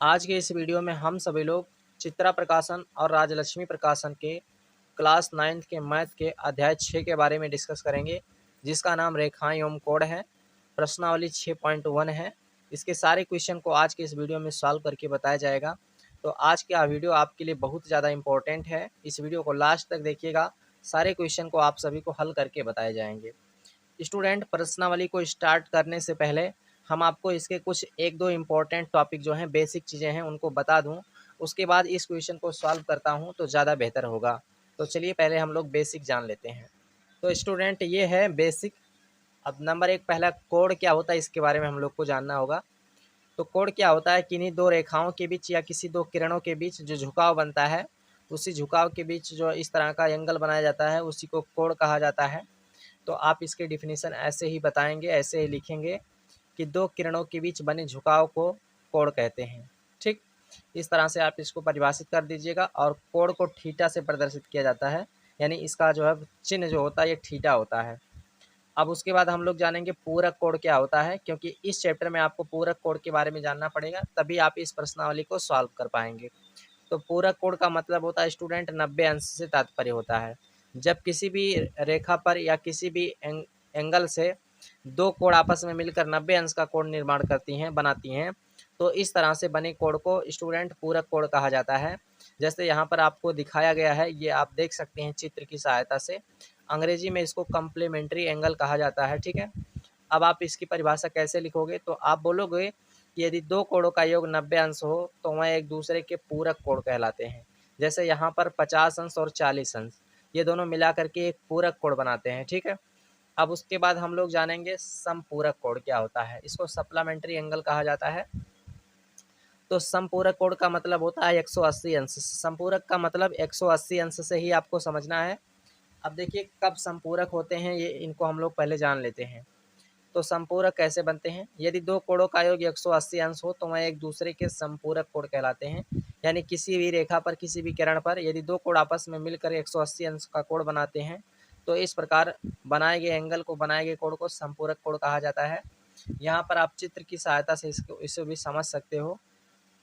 आज के इस वीडियो में हम सभी लोग चित्रा प्रकाशन और राजलक्ष्मी प्रकाशन के क्लास 9th के मैथ के अध्याय 6 के बारे में डिस्कस करेंगे, जिसका नाम रेखाएं एवं कोण है। प्रश्नावली 6.1 है। इसके सारे क्वेश्चन को आज के इस वीडियो में सॉल्व करके बताया जाएगा। तो आज का वीडियो आपके लिए बहुत ज़्यादा इंपॉर्टेंट है। इस वीडियो को लास्ट तक देखिएगा, सारे क्वेश्चन को आप सभी को हल करके बताए जाएंगे। स्टूडेंट, प्रश्नावली को स्टार्ट करने से पहले हम आपको इसके कुछ एक दो इम्पॉर्टेंट टॉपिक जो हैं, बेसिक चीज़ें हैं, उनको बता दूं। उसके बाद इस क्वेश्चन को सॉल्व करता हूं तो ज़्यादा बेहतर होगा। तो चलिए पहले हम लोग बेसिक जान लेते हैं। तो स्टूडेंट, ये है बेसिक। अब नंबर 1, पहला कोण क्या होता है, इसके बारे में हम लोग को जानना होगा। तो कोण क्या होता है? किन्हीं दो रेखाओं के बीच या किसी दो किरणों के बीच जो झुकाव बनता है, उसी झुकाव के बीच जो इस तरह का एंगल बनाया जाता है, उसी को कोण कहा जाता है। तो आप इसके डिफिनीशन ऐसे ही बताएंगे, ऐसे ही लिखेंगे कि दो किरणों के बीच बने झुकाव को कोण कहते हैं। ठीक, इस तरह से आप इसको परिभाषित कर दीजिएगा। और कोण को थीटा से प्रदर्शित किया जाता है, यानी इसका जो है चिन्ह जो होता है ये थीटा होता है। अब उसके बाद हम लोग जानेंगे पूरक कोण क्या होता है, क्योंकि इस चैप्टर में आपको पूरक कोण के बारे में जानना पड़ेगा, तभी आप इस प्रश्नावली को सॉल्व कर पाएंगे। तो पूरक कोण का मतलब होता है स्टूडेंट 90 अंश से तात्पर्य होता है जब किसी भी रेखा पर या किसी भी एंगल से दो कोण आपस में मिलकर 90 अंश का कोण निर्माण करती हैं, बनाती हैं, तो इस तरह से बने कोण को स्टूडेंट पूरक कोण कहा जाता है। जैसे यहाँ पर आपको दिखाया गया है, ये आप देख सकते हैं चित्र की सहायता से। अंग्रेजी में इसको कम्प्लीमेंट्री एंगल कहा जाता है। ठीक है, अब आप इसकी परिभाषा कैसे लिखोगे? तो आप बोलोगे कि यदि दो कोणों का योग 90 अंश हो तो वह एक दूसरे के पूरक कोण कहलाते हैं। जैसे यहाँ पर 50 अंश और 40 अंश, ये दोनों मिला करके एक पूरक कोण बनाते हैं। ठीक है, अब उसके बाद हम लोग जानेंगे समपूरक कोण क्या होता है। इसको सप्लीमेंट्री एंगल कहा जाता है। तो समपूरक कोण का मतलब होता है 180 अंश। समपूरक का मतलब 180 अंश से ही आपको समझना है। अब देखिए कब संपूरक होते हैं, ये इनको हम लोग पहले जान लेते हैं। तो संपूरक कैसे बनते हैं? यदि दो कोणों का योग 180 अंश हो तो वह एक दूसरे के संपूरक कोण कहलाते हैं। यानी किसी भी रेखा पर, किसी भी किरण पर यदि दो कोण आपस में मिलकर 180 अंश का कोण बनाते हैं, तो इस प्रकार बनाए गए एंगल को, बनाए गए कोण को संपूरक कोण कहा जाता है। यहाँ पर आप चित्र की सहायता से इसे भी समझ सकते हो,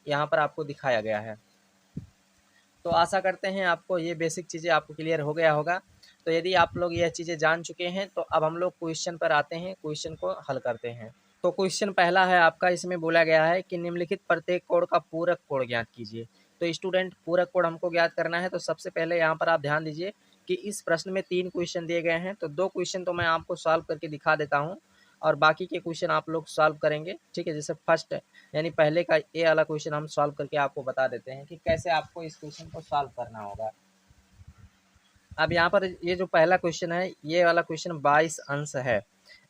यहाँ पर आपको दिखाया गया है। तो आशा करते हैं आपको ये बेसिक चीज़ें आपको क्लियर हो गया होगा। तो यदि आप लोग यह चीज़ें जान चुके हैं तो अब हम लोग क्वेश्चन पर आते हैं, क्वेश्चन को हल करते हैं। तो क्वेश्चन पहला है आपका, इसमें बोला गया है कि निम्नलिखित प्रत्येक कोण का पूरक कोण ज्ञात कीजिए। तो स्टूडेंट, पूरक कोण हमको ज्ञात करना है। तो सबसे पहले यहाँ पर आप ध्यान दीजिए कि इस प्रश्न में 3 क्वेश्चन दिए गए हैं। तो 2 क्वेश्चन तो मैं आपको सॉल्व करके दिखा देता हूँ और बाकी के क्वेश्चन आप लोग सॉल्व करेंगे। ठीक है, जैसे फर्स्ट यानी पहले का ए वाला क्वेश्चन हम सॉल्व करके आपको बता देते हैं कि कैसे आपको इस क्वेश्चन को सॉल्व करना होगा। अब यहाँ पर ये जो पहला क्वेश्चन है, ये वाला क्वेश्चन 22 अंश है।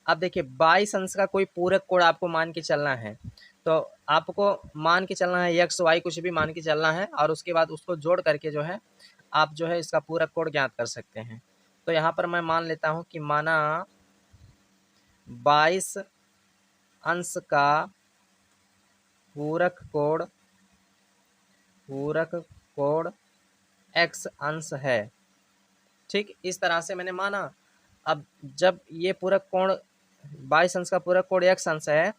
अब देखिए 22 अंश का कोई पूरक कोण आपको मान के चलना है। तो आपको मान के चलना है एक्स वाई कुछ भी मान के चलना है, और उसके बाद उसको जोड़ करके जो है आप जो है इसका पूरक कोण ज्ञात कर सकते हैं। तो यहाँ पर मैं मान लेता हूँ कि माना 22 अंश का पूरक कोण x अंश है। ठीक, इस तरह से मैंने माना। अब जब ये पूरक कोण 22 अंश का पूरक कोण x अंश है,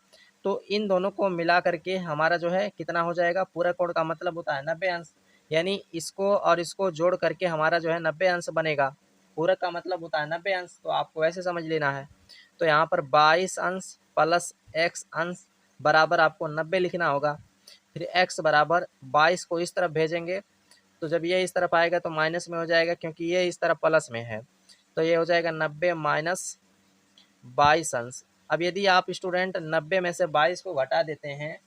तो इन दोनों को मिला करके हमारा जो है कितना हो जाएगा? पूरक कोण का मतलब होता है 90 अंश, यानी इसको और इसको जोड़ करके हमारा जो है 90 अंश बनेगा। पूरक का मतलब होता है 90 अंश, तो आपको ऐसे समझ लेना है। तो यहाँ पर 22 अंश प्लस x अंश बराबर आपको 90 लिखना होगा। फिर x बराबर 22 को इस तरफ भेजेंगे, तो जब ये इस तरफ आएगा तो माइनस में हो जाएगा, क्योंकि ये इस तरफ प्लस में है। तो ये हो जाएगा 90 माइनस 22 अंश। अब यदि आप स्टूडेंट 90 में से 22 को घटा देते हैं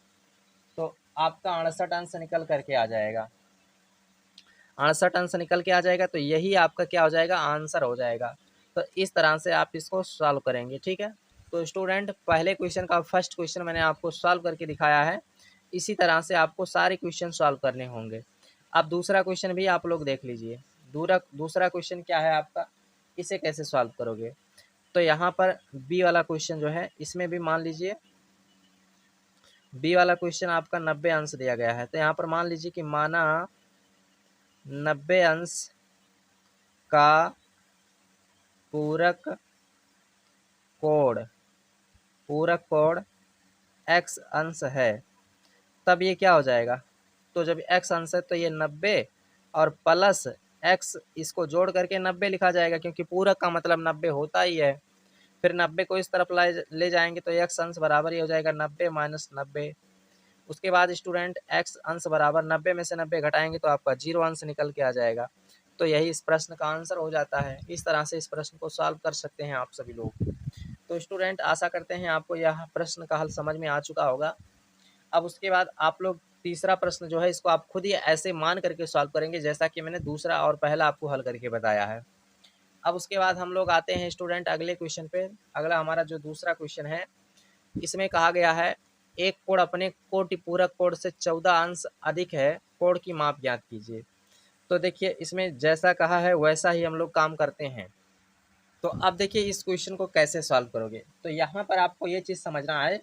तो आपका 68 अंश निकल करके आ जाएगा। 68 अंश निकल के आ जाएगा, तो यही आपका क्या हो जाएगा? आंसर हो जाएगा। तो इस तरह से आप इसको सॉल्व करेंगे। ठीक है, तो स्टूडेंट पहले क्वेश्चन का फर्स्ट क्वेश्चन मैंने आपको सॉल्व करके दिखाया है। इसी तरह से आपको सारे क्वेश्चन सॉल्व करने होंगे। अब दूसरा क्वेश्चन भी आप लोग देख लीजिए। दूसरा क्वेश्चन क्या है आपका, इसे कैसे सॉल्व करोगे? तो यहाँ पर बी वाला क्वेश्चन जो है, इसमें भी मान लीजिए बी वाला क्वेश्चन आपका 90 अंश दिया गया है। तो यहाँ पर मान लीजिए कि माना 90 अंश का पूरक कोण x अंश है। तब ये क्या हो जाएगा, तो जब x अंश है तो ये 90 और प्लस x इसको जोड़ करके 90 लिखा जाएगा, क्योंकि पूरक का मतलब 90 होता ही है। फिर 90 को इस तरफ ले जाएंगे तो x अंश बराबर ही हो जाएगा 90 माइनस 90। उसके बाद स्टूडेंट x अंश बराबर 90 में से 90 घटाएंगे तो आपका 0 अंश निकल के आ जाएगा। तो यही इस प्रश्न का आंसर हो जाता है। इस तरह से इस प्रश्न को सॉल्व कर सकते हैं आप सभी लोग। तो स्टूडेंट आशा करते हैं आपको यह प्रश्न का हल समझ में आ चुका होगा। अब उसके बाद आप लोग तीसरा प्रश्न जो है इसको आप खुद ही ऐसे मान करके सॉल्व करेंगे जैसा कि मैंने दूसरा और पहला आपको हल करके बताया है। अब उसके बाद हम लोग आते हैं स्टूडेंट अगले क्वेश्चन पे। अगला हमारा जो दूसरा क्वेश्चन है, इसमें कहा गया है एक कोण अपने कोटि पूरक कोण से 14 अंश अधिक है, कोण की माप ज्ञात कीजिए। तो देखिए इसमें जैसा कहा है वैसा ही हम लोग काम करते हैं। तो अब देखिए इस क्वेश्चन को कैसे सॉल्व करोगे। तो यहाँ पर आपको ये चीज़ समझना है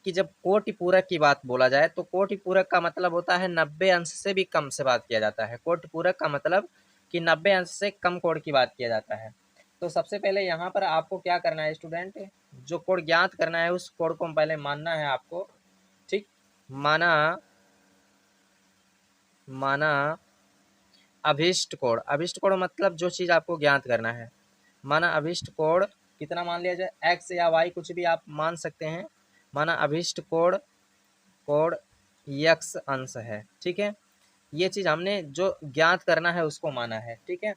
कि जब कोटि पूरक की बात बोला जाए तो कोटि पूरक का मतलब होता है 90 अंश से भी कम से बात किया जाता है। कोटि पूरक का मतलब कि 90 अंश से कम कोण की बात किया जाता है। तो सबसे पहले यहाँ पर आपको क्या करना है स्टूडेंट, जो कोण ज्ञात करना है उस कोण को पहले मानना है आपको। ठीक, माना अभिष्ट कोण। अभिष्ट कोण मतलब जो चीज़ आपको ज्ञात करना है। माना अभिष्ट कोण कितना मान लिया जाए, x या y कुछ भी आप मान सकते हैं। माना अभिष्ट कोण कोण x अंश है। ठीक है, ये चीज़ हमने जो ज्ञात करना है उसको माना है। ठीक है,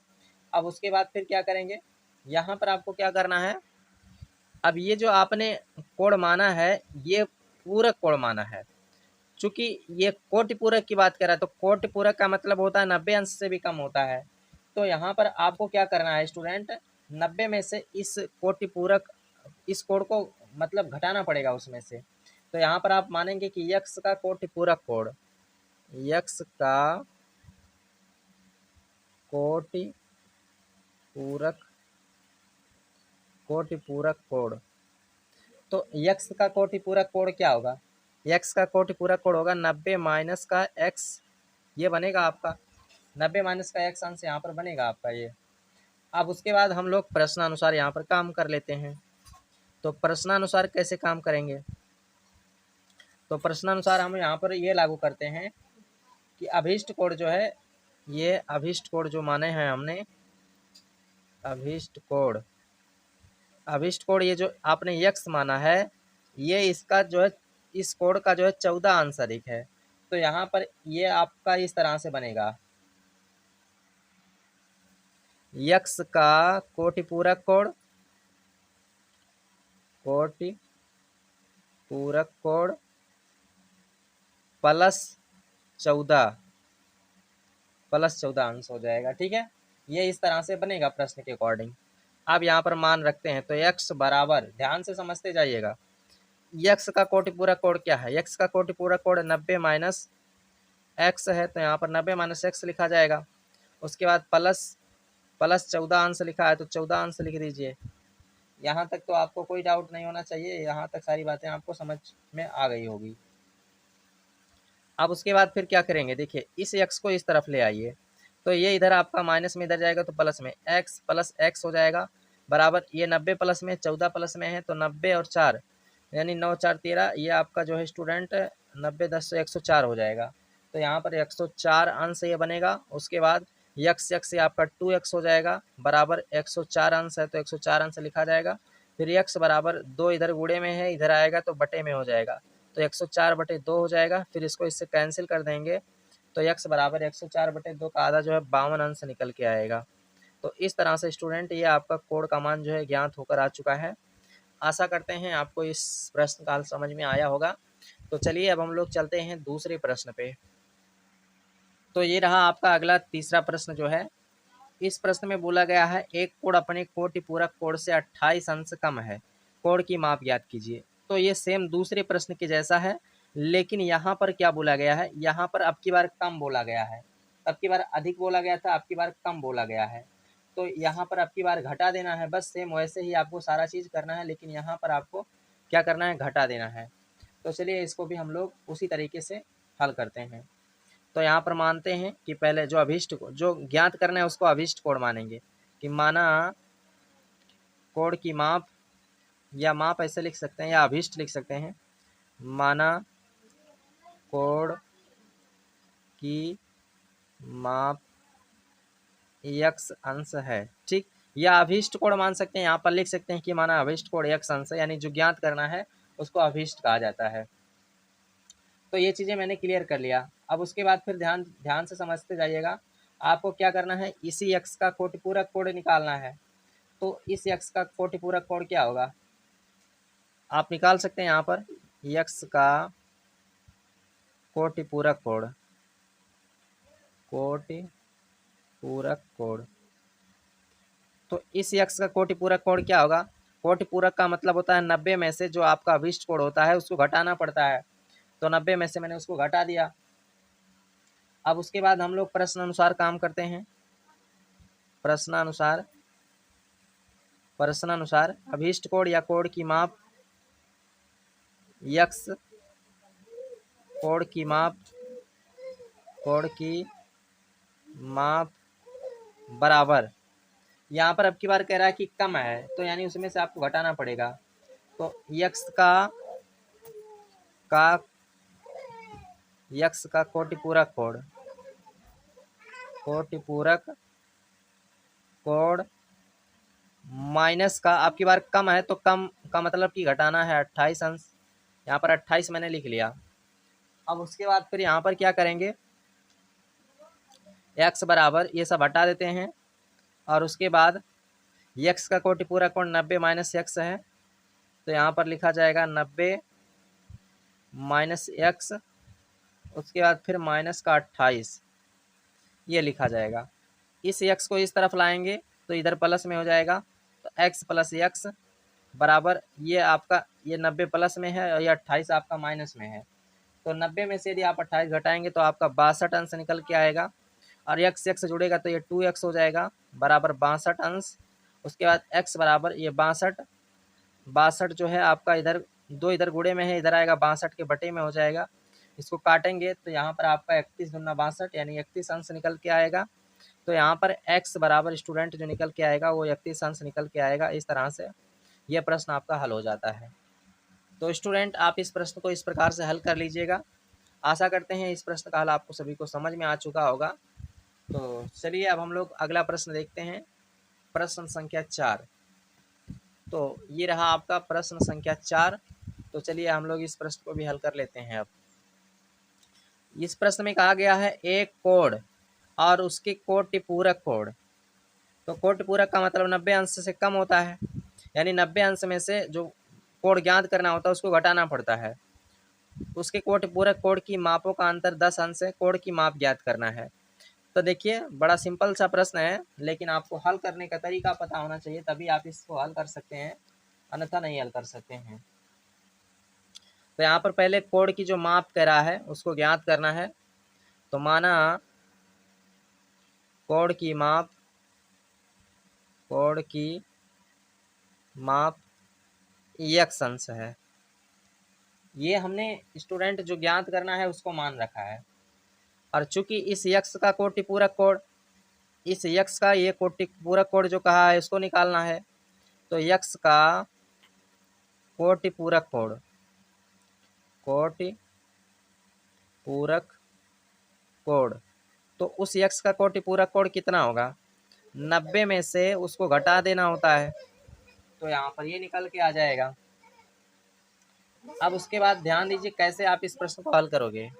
अब उसके बाद फिर क्या करेंगे, यहाँ पर आपको क्या करना है, अब ये जो आपने कोण माना है ये पूरक कोण माना है। चूंकि ये कोटि पूरक की बात कर रहा है तो कोटि पूरक का मतलब होता है 90 अंश से भी कम होता है। तो यहाँ पर आपको क्या करना है स्टूडेंट, 90 में से इस कोटि पूरक इस कोण को मतलब घटाना पड़ेगा उसमें से। तो यहाँ पर आप मानेंगे कि यक्स का कोटि पूरक कोण, यक्स का कोटि पूरक कोण। तो यक्स का कोटि पूरक कोण क्या होगा, यक्स का कोटि पूरक कोण होगा 90 माइनस का एक्स, ये बनेगा आपका 90 माइनस का एक्स अंश यहाँ पर बनेगा आपका ये। अब उसके बाद हम लोग प्रश्नानुसार यहाँ पर काम कर लेते हैं। तो प्रश्नानुसार कैसे काम करेंगे, तो प्रश्नानुसार हम यहाँ पर ये लागू करते हैं कि अभीष्ट कोण जो है, ये अभीष्ट कोण जो माने हैं हमने, अभीष्ट कोण ये जो आपने यक्स माना है ये इसका जो है इस कोण का जो है 14 अंश अधिक है। तो यहाँ पर ये आपका इस तरह से बनेगा, यक्स का कोटि पूरक कोण प्लस 14 अंश हो जाएगा। ठीक है, ये इस तरह से बनेगा प्रश्न के अकॉर्डिंग। अब यहाँ पर मान रखते हैं तो x बराबर, ध्यान से समझते जाइएगा, x का कोटि पूरक कोण क्या है, x का कोटि पूरक कोण 90 माइनस x है, तो यहाँ पर 90 माइनस x लिखा जाएगा। उसके बाद प्लस 14 अंश लिखा है तो 14 अंश लिख दीजिए। यहाँ तक तो आपको कोई डाउट नहीं होना चाहिए, यहाँ तक सारी बातें आपको समझ में आ गई होगी। अब उसके बाद फिर क्या करेंगे, देखिए इस x को इस तरफ ले आइए, तो ये इधर आपका माइनस में इधर जाएगा तो प्लस में x प्लस x हो जाएगा बराबर, ये 90 प्लस में 14 प्लस में है तो 90 और 4 यानी 9 4 13, ये आपका जो है स्टूडेंट 90 10 से 104 हो जाएगा। तो यहाँ पर 104 अंश ये बनेगा। उसके बाद यक्स से आपका 2x हो जाएगा बराबर 104 अंश है तो 104 अंश लिखा जाएगा। फिर यक्स बराबर 2 इधर गुणे में है, इधर आएगा तो बटे में हो जाएगा, तो 104/2 हो जाएगा। फिर इसको इससे कैंसिल कर देंगे तो x बराबर 104/2 का आधा जो है 52 अंश निकल के आएगा। तो इस तरह से स्टूडेंट ये आपका कोण का मान जो है ज्ञात होकर आ चुका है। आशा करते हैं आपको इस प्रश्न का हल समझ में आया होगा। तो चलिए अब हम लोग चलते हैं दूसरे प्रश्न पे। तो ये रहा आपका अगला तीसरा प्रश्न जो है। इस प्रश्न में बोला गया है एक कोण अपने कोटि पूरक कोण से 28 अंश कम है, कोण की माप ज्ञात कीजिए। तो ये सेम दूसरे प्रश्न के जैसा है, लेकिन यहाँ पर क्या बोला गया है, यहाँ पर अब की बार कम बोला गया है। अब की बार अधिक बोला गया था, अब की बार कम बोला गया है। तो यहाँ पर अब की बार घटा देना है, बस सेम वैसे ही आपको सारा चीज़ करना है, लेकिन यहाँ पर आपको क्या करना है, घटा देना है। तो चलिए इसको भी हम लोग उसी तरीके से हल करते हैं। तो यहाँ पर मानते हैं कि पहले जो अभीष्ट को जो ज्ञात करना है उसको अभीष्ट कोण मानेंगे कि माना कोण की माप, या माप ऐसे लिख सकते हैं या अभीष्ट लिख सकते हैं, माना कोण की माप x अंश है। ठीक, या अभीष्ट कोण मान सकते हैं, यहाँ पर लिख सकते हैं कि माना अभीष्ट कोण x अंश है, यानी जो ज्ञात करना है उसको अभीष्ट कहा जाता है। तो ये चीज़ें मैंने क्लियर कर लिया। अब उसके बाद फिर ध्यान से समझते जाइएगा। आपको क्या करना है, इसी x का कोटिपूरक कोण निकालना है। तो इस x का कोटिपूरक कोण क्या होगा, आप निकाल सकते हैं यहाँ पर x का कोटिपूरक कोण, कोटिपूरक कोण। तो इस x का कोटिपूरक कोण क्या होगा, कोटिपूरक का मतलब होता है 90 में से जो आपका अभीष्ट कोण होता है उसको घटाना पड़ता है। तो 90 में से मैंने उसको घटा दिया। अब उसके बाद हम लोग प्रश्न अनुसार काम करते हैं। प्रश्नानुसार अभीष्ट कोण या कोण की माप x, कोण की माप बराबर, यहाँ पर अब की बार कह रहा है कि कम है तो यानी उसमें से आपको घटाना पड़ेगा। तो x का कोटिपूरक कोण माइनस का, अब की बार कम है तो कम का मतलब कि घटाना है 28 अंश, यहाँ पर 28 मैंने लिख लिया। अब उसके बाद फिर यहाँ पर क्या करेंगे, x बराबर ये सब हटा देते हैं और उसके बाद x का कोटिपूरक कोण 90 माइनस x है, तो यहाँ पर लिखा जाएगा 90 माइनस x, उसके बाद फिर माइनस का 28 ये लिखा जाएगा। इस x को इस तरफ लाएंगे तो इधर प्लस में हो जाएगा, तो x प्लस x बराबर ये आपका ये 90 प्लस में है और ये 28 आपका माइनस में है। तो 90 में से यदि आप 28 घटाएंगे तो आपका 62 अंश निकल के आएगा और x जुड़ेगा तो ये 2x हो जाएगा बराबर 62 अंश। उसके बाद x बराबर ये 62 जो है आपका इधर दो इधर गुणे में है, इधर आएगा 62 के बटे में हो जाएगा। इसको काटेंगे तो यहाँ पर आपका 31 दूना 62 यानी 31 अंश निकल के आएगा। तो यहाँ पर x बराबर स्टूडेंट जो निकल के आएगा वो 31 अंश निकल के आएगा। इस तरह से यह प्रश्न आपका हल हो जाता है। तो स्टूडेंट आप इस प्रश्न को इस प्रकार से हल कर लीजिएगा। आशा करते हैं इस प्रश्न का हल आपको सभी को समझ में आ चुका होगा। तो चलिए अब हम लोग अगला प्रश्न देखते हैं, प्रश्न संख्या 4। तो ये रहा आपका प्रश्न संख्या 4। तो चलिए हम लोग इस प्रश्न को भी हल कर लेते हैं। अब इस प्रश्न में कहा गया है एक कोण और उसके कोटिपूरक कोण। तो कोटिपूरक का मतलब 90 अंश से कम होता है, यानी 90 अंश में से जो कोण ज्ञात करना होता है उसको घटाना पड़ता है। उसके कोटिपूरक कोण की मापों का अंतर 10 अंश है, कोण की माप ज्ञात करना है। तो देखिए बड़ा सिंपल सा प्रश्न है, लेकिन आपको हल करने का तरीका पता होना चाहिए, तभी आप इसको हल कर सकते हैं, अन्यथा नहीं हल कर सकते हैं। तो यहाँ पर पहले कोण की जो माप कह रहा है उसको ज्ञात करना है। तो माना कोण की माप x अंश है। ये हमने स्टूडेंट जो ज्ञात करना है उसको मान रखा है। और चूंकि इस x का कोटिपूरक कोण, इस x का ये कोटिपूरक कोण जो कहा है उसको निकालना है। तो x का कोटिपूरक कोण, तो उस x का कोटिपूरक कोण कितना होगा, 90 में से उसको घटा देना होता है, तो यहाँ पर ये निकल के आ जाएगा। अब उसके बाद ध्यान दीजिए कैसे आप इस प्रश्न को हल करोगे।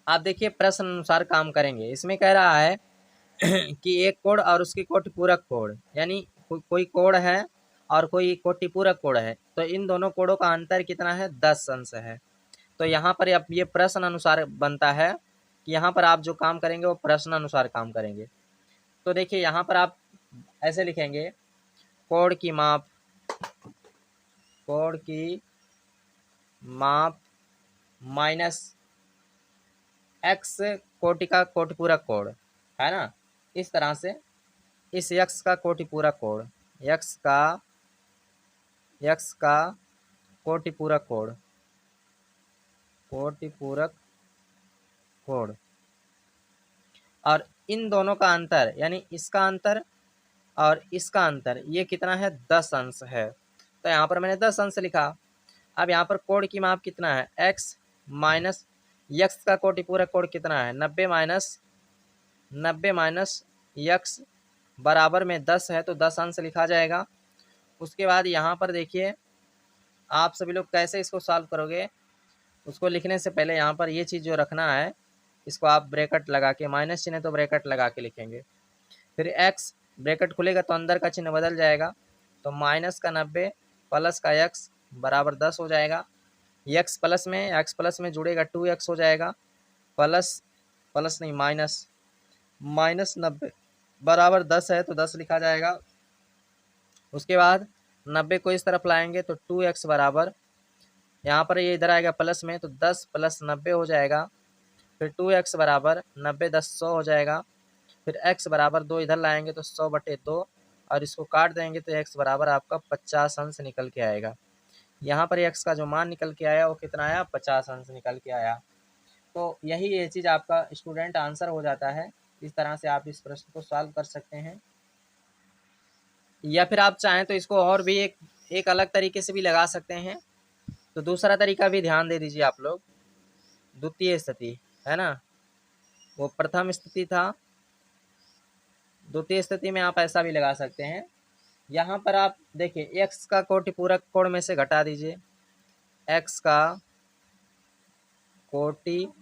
आप देखिए प्रश्न अनुसार काम करेंगे। इसमें कह रहा है कि एक कोण और उसकी कोटिपूरक कोण, यानी कोई कोण है और कोई कोटिपूरक कोण है, तो इन दोनों कोणों का अंतर कितना है, 10 अंश है। तो यहाँ पर अब ये प्रश्न अनुसार बनता है कि यहाँ पर आप जो काम करेंगे वो प्रश्न अनुसार काम करेंगे। तो देखिए यहाँ पर आप ऐसे लिखेंगे, कोण की माप माइनस x कोटि का कोटिपूरक कोण है ना, इस तरह से इस x का कोटिपूरक कोण, x का कोटिपूरक कोण और इन दोनों का अंतर यानी इसका अंतर और इसका अंतर ये कितना है, 10 अंश है। तो यहाँ पर मैंने 10 अंश लिखा। अब यहाँ पर कोण की माप कितना है, x माइनस यक्स का कोटि पूरक कोण कितना है? 90 माइनस यक्स बराबर में 10 है, तो 10 अंश लिखा जाएगा। उसके बाद यहाँ पर देखिए आप सभी लोग कैसे इसको सॉल्व करोगे, उसको लिखने से पहले यहाँ पर ये चीज़ जो रखना है, इसको आप ब्रैकेट लगा के, माइनस चिन्ह तो ब्रैकेट लगा के लिखेंगे। फिर एक्स ब्रैकेट खुलेगा तो अंदर का चिन्ह बदल जाएगा, तो माइनस का 90 प्लस का एक्स बराबर 10 हो जाएगा। एक्स प्लस में जुड़ेगा 2x हो जाएगा, प्लस नहीं माइनस 90 बराबर 10 है, तो 10 लिखा जाएगा। उसके बाद 90 को इस तरफ लाएंगे तो 2x बराबर, यहाँ पर ये इधर आएगा प्लस में, तो 10 प्लस 90 हो जाएगा। फिर 2x बराबर 90 10 100 हो जाएगा। फिर x बराबर 2 इधर लाएंगे तो 100/2, और इसको काट देंगे तो x बराबर आपका 50 अंश निकल के आएगा। यहाँ पर x का जो मान निकल के आया वो कितना आया? 50 अंश निकल के आया। तो यही ये चीज़ आपका स्टूडेंट आंसर हो जाता है। इस तरह से आप इस प्रश्न को सॉल्व कर सकते हैं, या फिर आप चाहें तो इसको और भी एक अलग तरीके से भी लगा सकते हैं। तो दूसरा तरीका भी ध्यान दे दीजिए आप लोग, द्वितीय स्थिति है ना, वो प्रथम स्थिति था, द्वितीय स्थिति में आप ऐसा भी लगा सकते हैं। यहाँ पर आप देखिए x का कोटि पूरक कोण में से घटा दीजिए, x का कोटि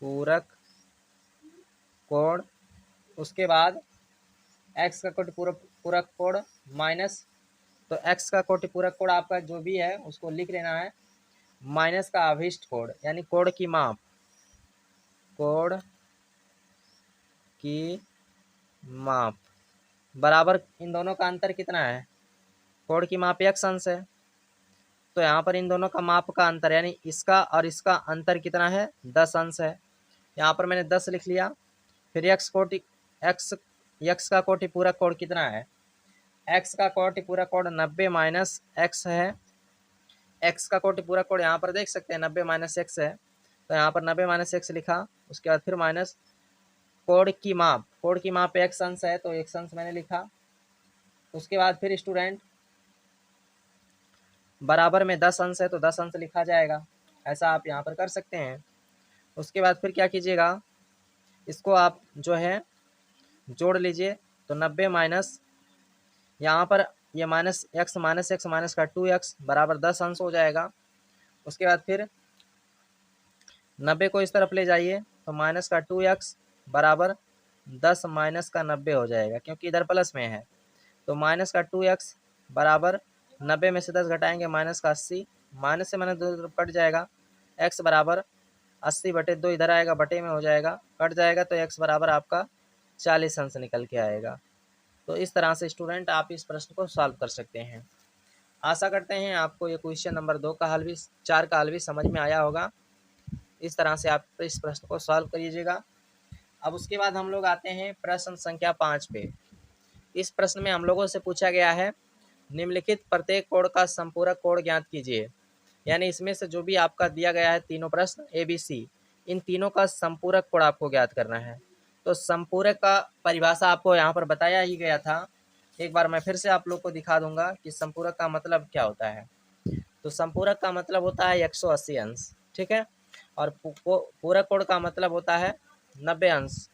पूरक कोण, उसके बाद x का कोटि पूरक कोण माइनस, तो x का कोटि पूरक कोण आपका जो भी है उसको लिख लेना है, माइनस का अभिष्ट कोण यानी कोण की माप, कोण की माप बराबर इन दोनों का अंतर कितना है? कोण की माप x अंश है, तो यहाँ पर इन दोनों का माप का अंतर यानी इसका और इसका अंतर कितना है? 10 अंश है। यहाँ पर मैंने 10 लिख लिया। फिर x का कोटि पूरक कोण कितना है? x का कोटि पूरक कोण 90 माइनस x है। x का कोटि पूरक कोण यहाँ पर देख सकते हैं 90 माइनस x है, तो यहाँ पर 90 माइनस x लिखा। उसके बाद फिर माइनस कोण की माप x अंश है, तो x अंश मैंने लिखा। उसके बाद फिर स्टूडेंट बराबर में 10 अंश है, तो 10 अंश लिखा जाएगा। ऐसा आप यहाँ पर कर सकते हैं। उसके बाद फिर क्या कीजिएगा, इसको आप जो है जोड़ लीजिए, तो 90 माइनस यहाँ पर ये माइनस एक्स माइनस का 2x बराबर 10 अंश हो जाएगा। उसके बाद फिर 90 को इस तरफ ले जाइए, तो माइनस का 2x बराबर 10 माइनस का 90 हो जाएगा, क्योंकि इधर प्लस में है। तो माइनस का 2x बराबर 90 में से 10 घटाएंगे माइनस का 80, माइनस से माइनस 2 कट जाएगा, x बराबर 80/2 इधर आएगा, बटे में हो जाएगा, कट जाएगा, तो x बराबर आपका 40 अंश निकल के आएगा। तो इस तरह से स्टूडेंट आप इस प्रश्न को सॉल्व कर सकते हैं। आशा करते हैं आपको ये क्वेश्चन नंबर 2 का हल भी 4 का हल भी समझ में आया होगा। इस तरह से आप इस प्रश्न को सॉल्व करिएगा। अब उसके बाद हम लोग आते हैं प्रश्न संख्या 5 पे। इस प्रश्न में हम लोगों से पूछा गया है निम्नलिखित प्रत्येक कोण का संपूरक कोण ज्ञात कीजिए। यानी इसमें से जो भी आपका दिया गया है तीनों प्रश्न ABC, इन तीनों का संपूरक कोण आपको ज्ञात करना है। तो संपूरक का परिभाषा आपको यहाँ पर बताया ही गया था, एक बार मैं फिर से आप लोग को दिखा दूंगा कि संपूरक का मतलब क्या होता है। तो संपूरक का मतलब होता है 180 अंश, ठीक है, और पूरक कोण का मतलब होता है 90 अंश।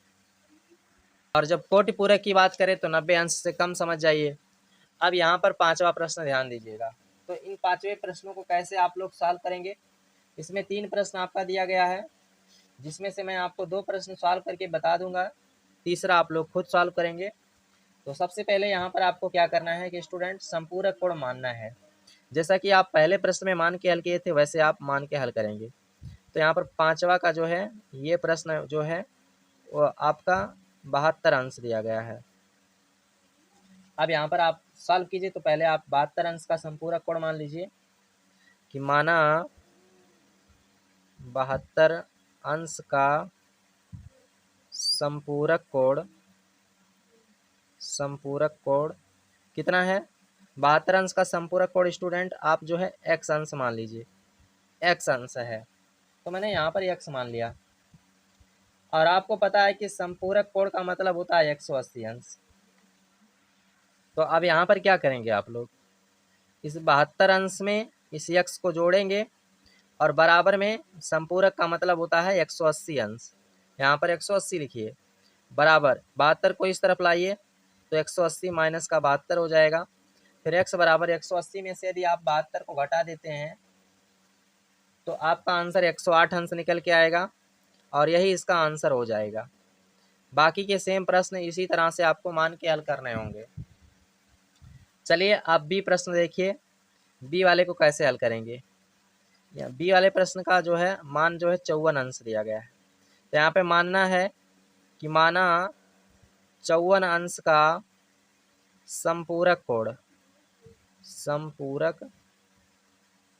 और जब कोटि पूरक की बात करें तो 90 अंश से कम समझ जाइए। अब यहाँ पर 5वां प्रश्न ध्यान दीजिएगा। तो इन 5वें प्रश्नों को कैसे आप लोग सॉल्व करेंगे, इसमें 3 प्रश्न आपका दिया गया है, जिसमें से मैं आपको 2 प्रश्न सॉल्व करके बता दूंगा, तीसरा आप लोग खुद सॉल्व करेंगे। तो सबसे पहले यहाँ पर आपको क्या करना है कि स्टूडेंट संपूरक कोण मानना है। जैसा कि आप पहले प्रश्न में मान के हल किए थे वैसे आप मान के हल करेंगे। तो यहाँ पर 5वां का जो है ये प्रश्न जो है वो आपका 72 अंश दिया गया है। अब यहाँ पर आप सॉल्व कीजिए, तो पहले आप 72 अंश का संपूरक कोण मान लीजिए कि माना 72 अंश का संपूरक कोण कितना है? 72 अंश का संपूरक कोण स्टूडेंट आप जो है x अंश मान लीजिए, x अंश है, तो मैंने यहाँ पर x मान लिया। और आपको पता है कि संपूरक कोण का मतलब होता है 180 अंश। तो अब यहाँ पर क्या करेंगे आप लोग, इस 72 अंश में इस x को जोड़ेंगे, और बराबर में संपूरक का मतलब होता है 180 अंश। यहाँ पर 180 लिखिए, बराबर 72 को इस तरफ लाइए तो 180 माइनस का 72 हो जाएगा। फिर x बराबर 180 में से यदि आप 72 को घटा देते हैं तो आपका आंसर 108 अंश निकल के आएगा और यही इसका आंसर हो जाएगा। बाकी के सेम प्रश्न इसी तरह से आपको मान के हल करने होंगे। चलिए आप बी प्रश्न देखिए, बी वाले को कैसे हल करेंगे। बी वाले प्रश्न का जो है मान जो है 54 अंश दिया गया है। तो यहाँ पे मानना है कि माना 54 अंश का संपूरक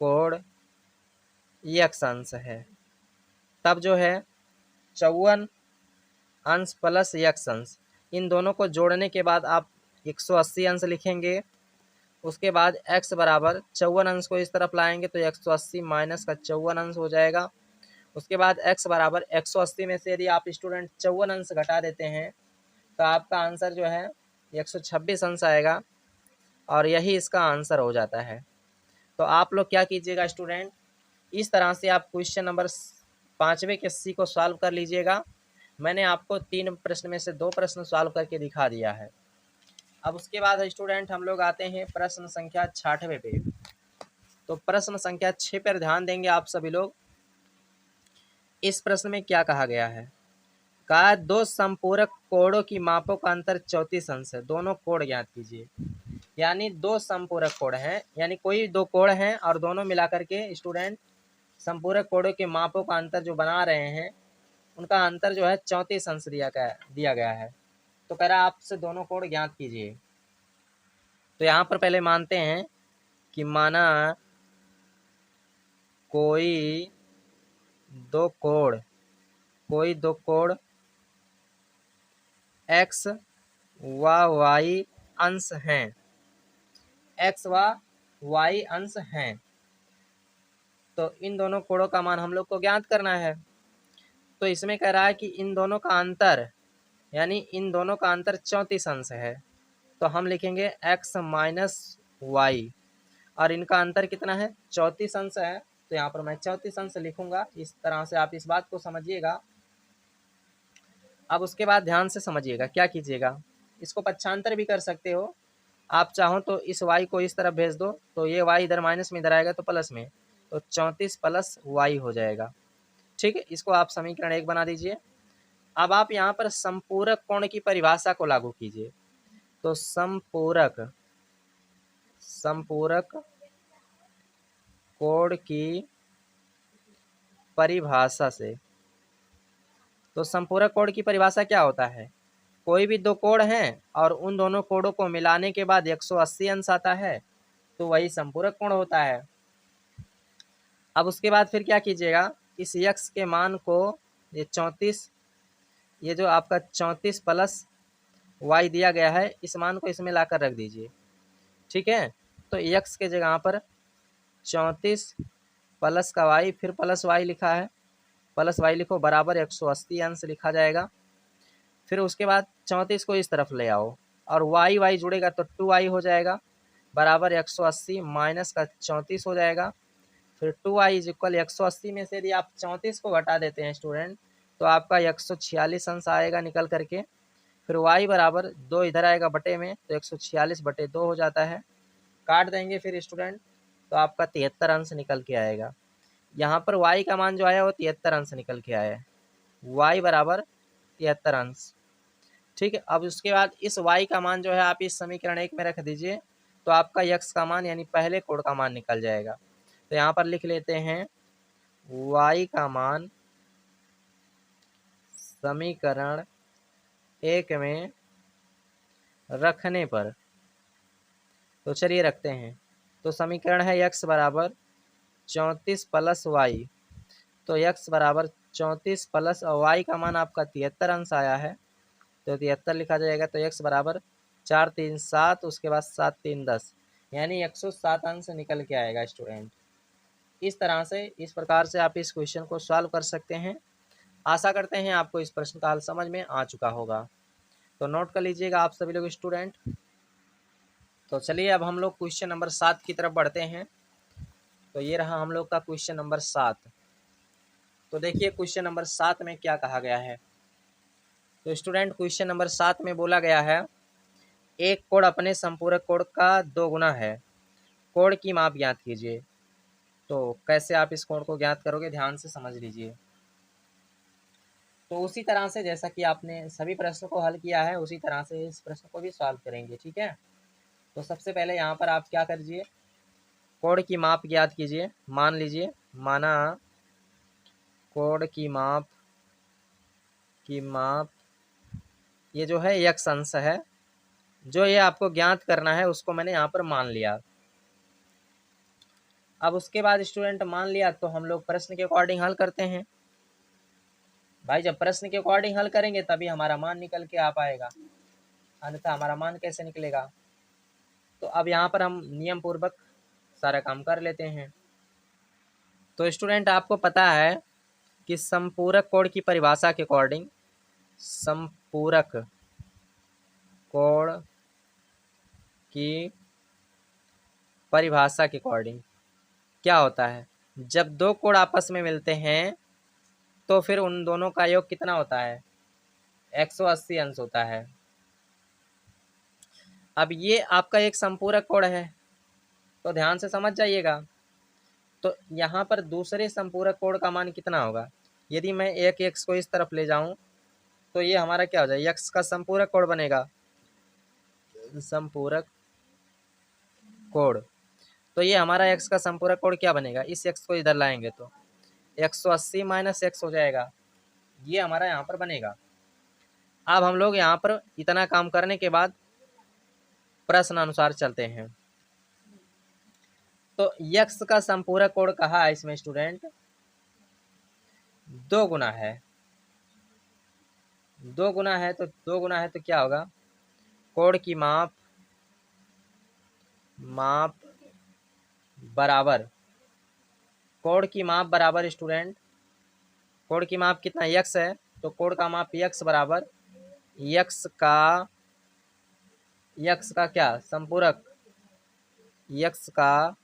कोण x अंश है, तब जो है 54 अंश प्लस x अंश, इन दोनों को जोड़ने के बाद आप 180 अंश लिखेंगे। उसके बाद x बराबर 54 अंश को इस तरफ लाएंगे तो 180 माइनस का 54 अंश हो जाएगा। उसके बाद x बराबर 180 में से यदि आप स्टूडेंट 54 अंश घटा देते हैं तो आपका आंसर जो है 126 अंश आएगा और यही इसका आंसर हो जाता है। तो आप लोग क्या कीजिएगा स्टूडेंट, इस तरह से आप क्वेश्चन नंबर 5वें के सी को सॉल्व कर लीजिएगा। मैंने आपको 3 प्रश्न में से 2 प्रश्न सॉल्व करके दिखा दिया है। अब उसके बाद स्टूडेंट हम लोग आते हैं प्रश्न संख्या 66वें पे। तो प्रश्न संख्या 6 पर ध्यान देंगे आप सभी लोग। इस प्रश्न में क्या कहा गया है, कहा 2 संपूरक कोणों की मापों का अंतर 34 अंश है, दोनों कोण ज्ञात कीजिए। यानी 2 संपूरक कोण हैं, यानी कोई 2 कोण हैं और दोनों मिलाकर के स्टूडेंट संपूरक कोणों के मापों का अंतर जो बना रहे हैं उनका अंतर जो है 34 अंश दिया गया है। तो कह रहा है आपसे दोनों कोण ज्ञात कीजिए। तो यहाँ पर पहले मानते हैं कि माना कोई दो कोण x व y अंश हैं, x व y अंश हैं। तो इन दोनों कोणों का मान हम लोग को ज्ञात करना है। तो इसमें कह रहा है कि इन दोनों का अंतर, यानी इन दोनों का अंतर 34 अंश है। तो हम लिखेंगे x माइनस वाई और इनका अंतर कितना है 34 अंश है। तो यहाँ पर मैं 34 अंश लिखूंगा। इस तरह से आप इस बात को समझिएगा। अब उसके बाद ध्यान से समझिएगा, क्या कीजिएगा, इसको पक्षांतर भी कर सकते हो। आप चाहो तो इस y को इस तरफ भेज दो तो ये y इधर माइनस में इधर आएगा तो प्लस में, तो 34 प्लस y हो जाएगा। ठीक है, इसको आप समीकरण 1 बना दीजिए। अब आप यहाँ पर संपूरक कोण की परिभाषा को लागू कीजिए। तो संपूरक कोण की परिभाषा से, तो संपूरक कोण की परिभाषा क्या होता है, कोई भी 2 कोण हैं और उन दोनों कोणों को मिलाने के बाद 180 अंश आता है तो वही संपूरक कोण होता है। अब उसके बाद फिर क्या कीजिएगा, इस x के मान को ये 34, ये जो आपका 34 प्लस y दिया गया है, इस मान को इसमें लाकर रख दीजिए। ठीक है, तो x के जगह पर 34 प्लस का y, फिर प्लस y लिखा है, प्लस y लिखो बराबर 180 अंश लिखा जाएगा। फिर उसके बाद 34 को इस तरफ ले आओ और y जुड़ेगा तो 2y हो जाएगा, बराबर 180 माइनस का 34 हो जाएगा। फिर 2y इज इक्वल 180 में से यदि आप 34 को घटा देते हैं स्टूडेंट तो आपका 146 अंश आएगा निकल करके। फिर y बराबर 2 इधर आएगा बटे में तो 146 बटे 2 हो जाता है, काट देंगे फिर स्टूडेंट तो आपका 73 अंश निकल के आएगा। यहाँ पर y का मान जो आया वो 73 अंश निकल के आया है, y बराबर 73 अंश। ठीक है, अब उसके बाद इस y का मान जो है आप इस समीकरण 1 में रख दीजिए तो आपका x का मान यानी पहले कोण का मान निकल जाएगा। तो यहाँ पर लिख लेते हैं y का मान समीकरण 1 में रखने पर, तो चलिए रखते हैं। तो समीकरण है x बराबर 34 प्लस वाई, तो x बराबर 34 प्लस y का मान आपका 73 अंश आया है तो 73 लिखा जाएगा। तो x बराबर 4 3 7, उसके बाद 7 3 10, यानी 107 अंश निकल के आएगा स्टूडेंट। इस तरह से, इस प्रकार से आप इस क्वेश्चन को सॉल्व कर सकते हैं। आशा करते हैं आपको इस प्रश्न का हल समझ में आ चुका होगा। तो नोट कर लीजिएगा आप सभी लोग स्टूडेंट। तो चलिए अब हम लोग क्वेश्चन नंबर 7 की तरफ बढ़ते हैं। तो ये रहा हम लोग का क्वेश्चन नंबर 7। तो देखिए क्वेश्चन नंबर 7 में क्या कहा गया है। तो स्टूडेंट क्वेश्चन नंबर 7 में बोला गया है एक कोण अपने संपूरक कोण का 2 गुना है, कोण की माप ज्ञात कीजिए। तो कैसे आप इस कोण को ज्ञात करोगे, ध्यान से समझ लीजिए। तो उसी तरह से जैसा कि आपने सभी प्रश्न को हल किया है उसी तरह से इस प्रश्न को भी सॉल्व करेंगे, ठीक है। तो सबसे पहले यहाँ पर आप क्या करिए, कोण की माप ज्ञात कीजिए। मान लीजिए, माना कोण की माप ये जो है x अंश है, जो ये आपको ज्ञात करना है उसको मैंने यहाँ पर मान लिया। अब उसके बाद स्टूडेंट मान लिया तो हम लोग प्रश्न के अकॉर्डिंग हल करते हैं। भाई जब प्रश्न के अकॉर्डिंग हल करेंगे तभी हमारा मान निकल के आ पाएगा, अन्यथा हमारा मान कैसे निकलेगा। तो अब यहाँ पर हम नियम पूर्वक सारा काम कर लेते हैं। तो स्टूडेंट आपको पता है कि संपूरक कोण की परिभाषा के अकॉर्डिंग, संपूरक कोण की परिभाषा के अकॉर्डिंग क्या होता है, जब दो कोण आपस में मिलते हैं तो फिर उन दोनों का योग कितना होता है, 180 अंश होता है। अब ये आपका एक संपूरक कोण है, तो ध्यान से समझ जाइएगा। तो यहाँ पर दूसरे संपूरक कोण का मान कितना होगा, यदि मैं एक x को इस तरफ ले जाऊं तो ये हमारा क्या हो जाएगा, x का संपूरक कोण बनेगा, संपूरक कोण। तो ये हमारा x का संपूरक कोण क्या बनेगा, इस x को इधर लाएंगे तो 180 माइनस x हो जाएगा, ये हमारा यहाँ पर बनेगा। अब हम लोग यहाँ पर इतना काम करने के बाद प्रश्न अनुसार चलते हैं। तो x का संपूरक कोण कहा है इसमें स्टूडेंट, 2 गुना है। 2 गुना है तो 2 गुना है तो क्या होगा, कोण की माप बराबर, कोण की माप बराबर स्टूडेंट, कोण की माप कितना x है, तो कोण का माप x बराबर x का क्या संपूरक, x का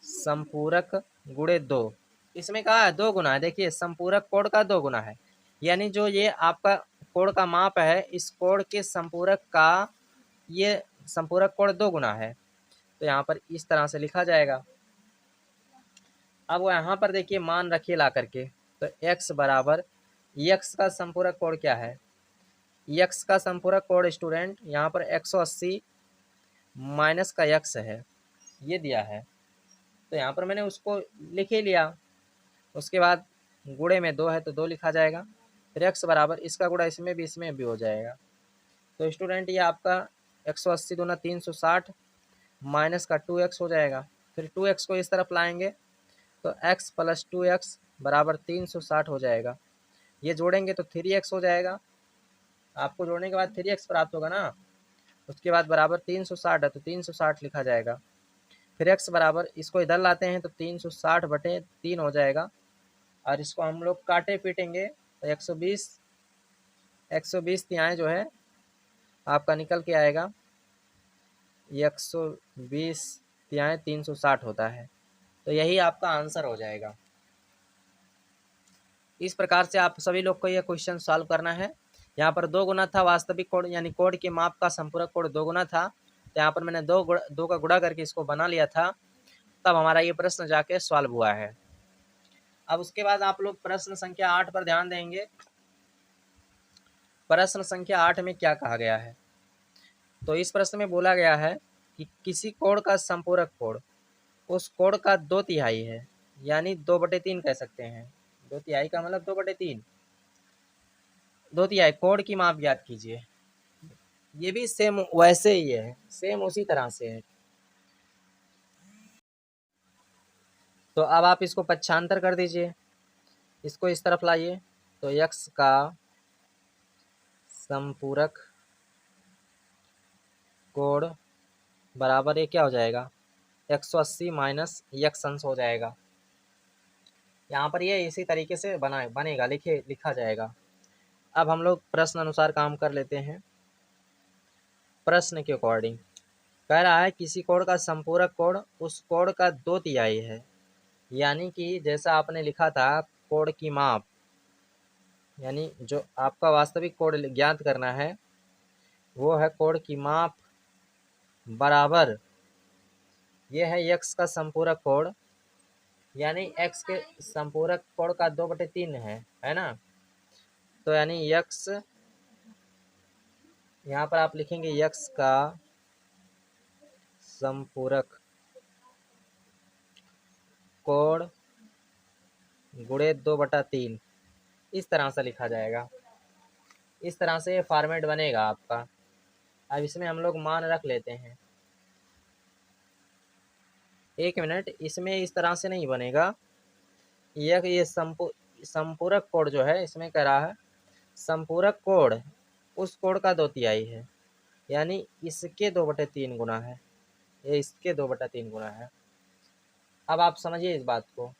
संपूरक गुणे 2। इसमें कहा है 2 गुना है, देखिए संपूरक कोण का 2 गुना है, यानी जो ये आपका कोण का माप है इस कोण के संपूरक का ये संपूरक कोण 2 गुना है। तो यहाँ पर इस तरह से लिखा जाएगा। अब वो यहाँ पर देखिए मान रखिए ला करके, तो x बराबर x का संपूरक कोण क्या है, x का संपूरक कोण स्टूडेंट यहाँ पर 180 माइनस का x है, ये दिया है। तो यहाँ पर मैंने उसको लिख ही लिया, उसके बाद गुणे में 2 है तो 2 लिखा जाएगा, फिर x बराबर इसका गुणा इसमें भी हो जाएगा। तो स्टूडेंट ये आपका 180 दूना 360 माइनस का 2x हो जाएगा, फिर 2x को इस तरफ लाएंगे तो x प्लस 2x बराबर 360 हो जाएगा। ये जोड़ेंगे तो 3x हो जाएगा, आपको जोड़ने के बाद 3x प्राप्त होगा ना, उसके बाद बराबर 360 है तो 360 लिखा जाएगा। फिर x बराबर इसको इधर लाते हैं तो 360 बटे 3 हो जाएगा, और इसको हम लोग काटे पीटेंगे तो 120 तिहाई जो है आपका निकल के आएगा, 120 तिहाई 360 होता है। तो यही आपका आंसर हो जाएगा। इस प्रकार से आप सभी लोग को यह क्वेश्चन सॉल्व करना है। यहाँ पर 2 गुना था वास्तविक कोण, यानी कोण के माप का संपूरक कोण 2 गुना था, तो यहाँ पर मैंने 2 का गुणा करके इसको बना लिया था, तब हमारा ये प्रश्न जाके सॉल्व हुआ है। अब उसके बाद आप लोग प्रश्न संख्या 8 पर ध्यान देंगे। प्रश्न संख्या 8 में क्या कहा गया है, तो इस प्रश्न में बोला गया है कि किसी कोण का संपूरक कोण उस कोण का 2 तिहाई है, यानी 2/3 कह सकते हैं। 2 तिहाई का मतलब 2/3, 2 तिहाई कोण की माप ज्ञात कीजिए। ये भी सेम वैसे ही है, सेम उसी तरह से है। तो अब आप इसको पक्षांतर कर दीजिए, इसको इस तरफ लाइए, तो x का संपूरक कोण बराबर ये क्या हो जाएगा, 180 माइनस x अंश हो जाएगा। यहाँ पर ये इसी तरीके से बनेगा, लिखा जाएगा। अब हम लोग प्रश्न अनुसार काम कर लेते हैं, प्रश्न के अकॉर्डिंग। कह रहा है किसी कोण का संपूरक कोण उस कोण का 2/3 है। यानी कि जैसा आपने लिखा था कोण की माप, यानी जो आपका वास्तविक कोण ज्ञात करना है वो है कोण की माप बराबर, ये है यक्स का संपूरक कोण, यानी एक्स के संपूरक कोण का 2/3 है ना। तो यानी यक्स, यहाँ पर आप लिखेंगे यक्स का संपूरक कोण गुणे 2/3, इस तरह से लिखा जाएगा। इस तरह से ये फॉर्मेट बनेगा आपका। अब इसमें हम लोग मान रख लेते हैं। एक मिनट, इसमें इस तरह से नहीं बनेगा। ये संपूरक कोण जो है, इसमें कह रहा है संपूरक कोण उस कोण का 2/3 है, यानी इसके 2/3 गुना है, ये इसके 2/3 गुना है। अब आप समझिए इस बात को।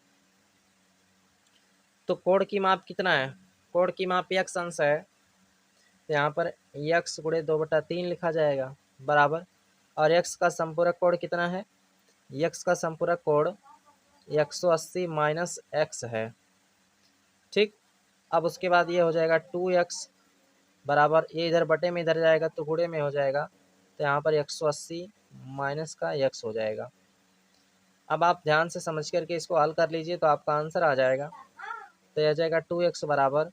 तो कोण की माप कितना है? कोण की माप यक्स अंश है, तो यहाँ पर यक्स गुणे 2/3 लिखा जाएगा बराबर। और यक्स का संपूरक कोण कितना है? यक्स का संपूरक कोण 180 माइनस एक्स है। ठीक, अब उसके बाद ये हो जाएगा 2x बराबर, ये इधर बटे में इधर जाएगा तो गुणे में हो जाएगा, तो यहाँ पर 180 माइनस का x हो जाएगा। अब आप ध्यान से समझ करके इसको हल कर लीजिए तो आपका आंसर आ जाएगा। तो यह जाएगा 2x बराबर,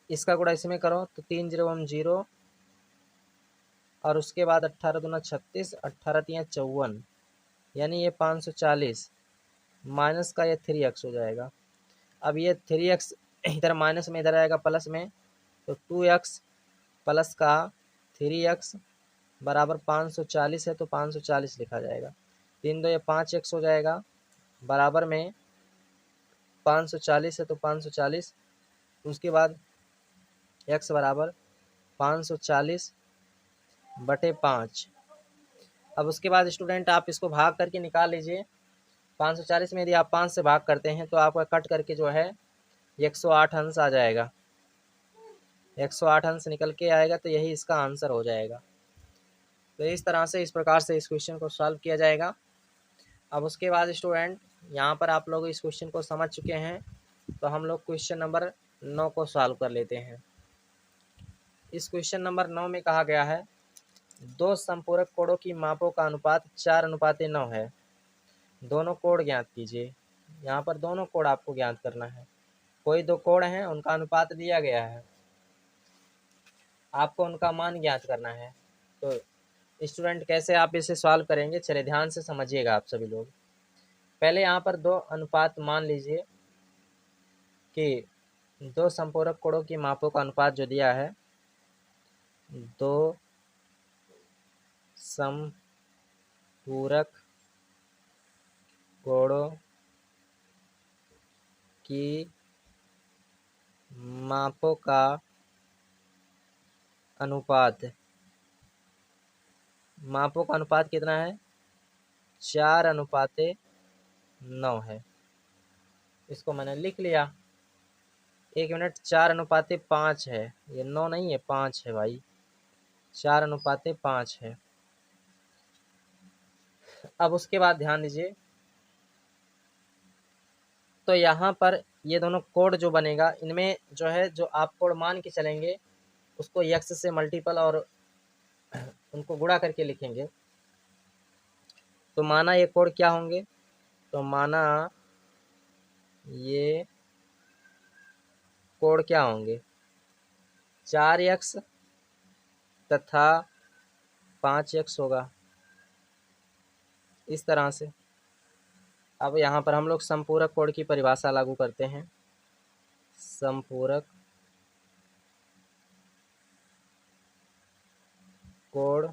इसका गुणा इसमें करो तो 3 0 0, और उसके बाद 18 दूना 36, 18 तिया 54, यानी ये 540 माइनस का ये 3x हो जाएगा। अब ये 3x इधर माइनस में इधर आएगा प्लस में, तो 2x प्लस का 3x बराबर 540 है, तो 540 लिखा जाएगा। 3 2 ये 5x हो जाएगा बराबर में 540 है, तो 540, उसके बाद x बराबर 540 बटे 5। अब उसके बाद स्टूडेंट आप इसको भाग करके निकाल लीजिए। 540 में यदि आप 5 से भाग करते हैं तो आपका कट करके जो है 108 अंश आ जाएगा। 108 अंश निकल के आएगा, तो यही इसका आंसर हो जाएगा। तो इस तरह से, इस प्रकार से इस क्वेश्चन को सॉल्व किया जाएगा। अब उसके बाद स्टूडेंट यहाँ पर आप लोग इस क्वेश्चन को समझ चुके हैं, तो हम लोग क्वेश्चन नंबर 9 को सॉल्व कर लेते हैं। इस क्वेश्चन नंबर 9 में कहा गया है दो संपूरक कोणों की मापों का अनुपात 4:9 है, दोनों कोण ज्ञात कीजिए। यहाँ पर दोनों कोण आपको ज्ञात करना है। कोई दो कोण हैं, उनका अनुपात दिया गया है, आपको उनका मान ज्ञात करना है। तो स्टूडेंट कैसे आप इसे सॉल्व करेंगे, चलिए ध्यान से समझिएगा आप सभी लोग। पहले यहाँ पर दो अनुपात मान लीजिए कि दो संपूरक कोणों की मापों का अनुपात जो दिया है, दो संपूरक कोणों की मापों का अनुपात, मापों का अनुपात कितना है? 4:9 है। इसको मैंने लिख लिया। 1 मिनट, 4:5 है, ये 9 नहीं है, 5 है भाई, 4:5 है। अब उसके बाद ध्यान दीजिए, तो यहाँ पर ये दोनों कोड जो बनेगा, इनमें जो है, जो आप कोड मान के चलेंगे उसको यक्स से मल्टीपल और उनको गुणा करके लिखेंगे। तो माना ये कोड क्या होंगे? तो माना ये कोड क्या होंगे? 4x तथा 5x होगा, इस तरह से। अब यहाँ पर हम लोग संपूरक कोड की परिभाषा लागू करते हैं। संपूरक कोड